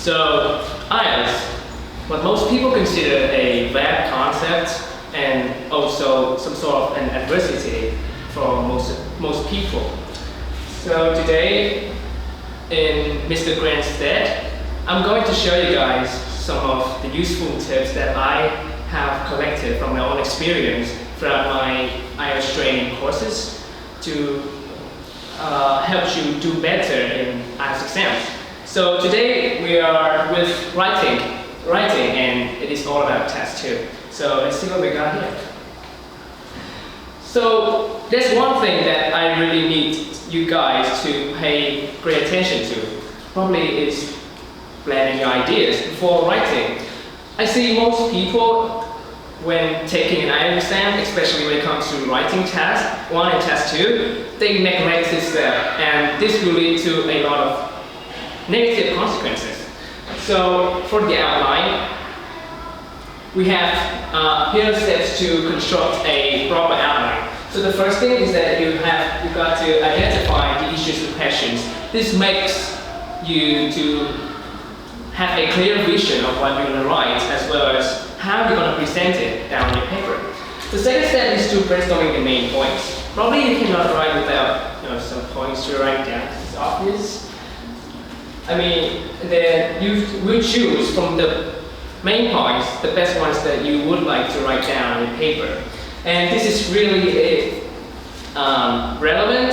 So, IELTS, what most people consider a bad concept and also some sort of an adversity for most people. So today, in Mr. Grant's stead, I'm going to show you guys some of the useful tips that I have collected from my own experience throughout my IELTS training courses to help you do better in IELTS exams. So today we are with writing, and it is all about test 2. So let's see what we got here. So there's one thing that I really need you guys to pay great attention to. Probably is planning your ideas before writing. I see most people when taking an IELTS exam, especially when it comes to writing test 1 and test 2, they neglect this step, and this will lead to a lot of negative consequences. So for the outline, we have here steps to construct a proper outline. So the first thing is that you've got to identify the issues and questions. This makes you to have a clear vision of what you're going to write, as well as how you're going to present it down on your paper. The second step is to brainstorming the main points. Probably you cannot write without some points to write down. It's obvious. I mean, then you will choose from the main points the best ones that you would like to write down on your paper. And this is really relevant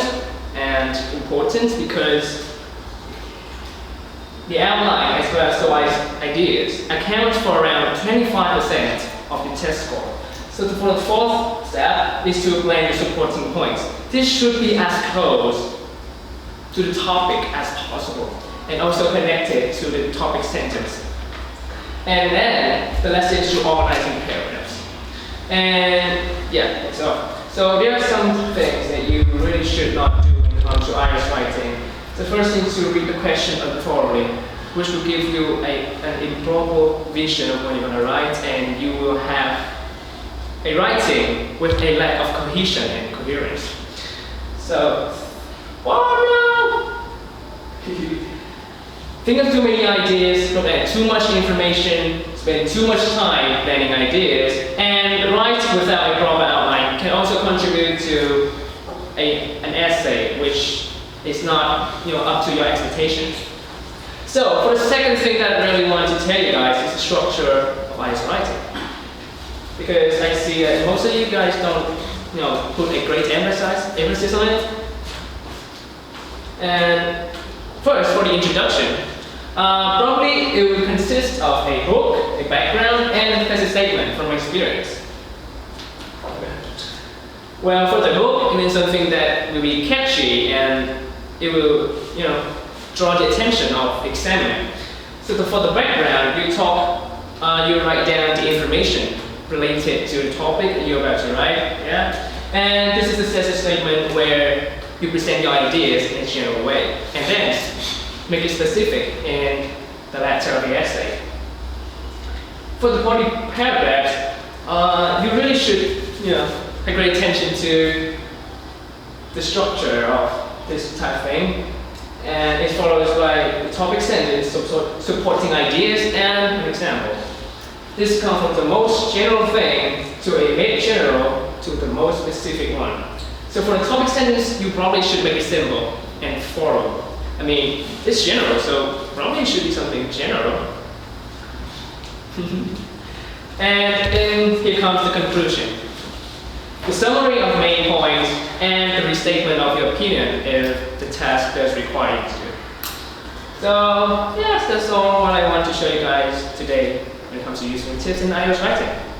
and important because the outline as well as the ideas account for around 25% of the test score. So for the fourth step is to plan the supporting points. This should be as close to the topic as possible and also connected to the topic sentence. And then the last is to organizing paragraphs. And yeah, so there are some things that you really should not do when it comes to IELTS writing. The first thing is to read the question thoroughly, which will give you an improper vision of what you're going to write, and you will have a writing with a lack of cohesion and coherence. So, oh no! Think of too many ideas, don't add too much information, spend too much time planning ideas, and write without a proper outline can also contribute to an essay which is not up to your expectations. So for the second thing that I really wanted to tell you guys is the structure of IELTS writing. Because I see that most of you guys don't put a great emphasis on it. And first, for the introduction, probably it will consist of a book, a background, and a thesis statement from experience. Well, for the book, it means something that will be catchy and it will, draw the attention of the examiner. So for the background, you write down the information related to the topic that you're about to write, yeah. And this is the thesis statement where you present your ideas in a general way, and then make it specific in the latter of the essay. For the body paragraphs, you really should, pay great attention to the structure of this type of thing. And it follows by the topic sentence, supporting ideas, and an example. This comes from the most general thing to a mid-general to the most specific one. So for the topic sentence, you probably should make it simple and formal. I mean, it's general, so probably it should be something general. And then here comes the conclusion. The summary of main points and the restatement of your opinion if the task does require you to. So yes, that's all what I want to show you guys today when it comes to useful tips in IELTS writing.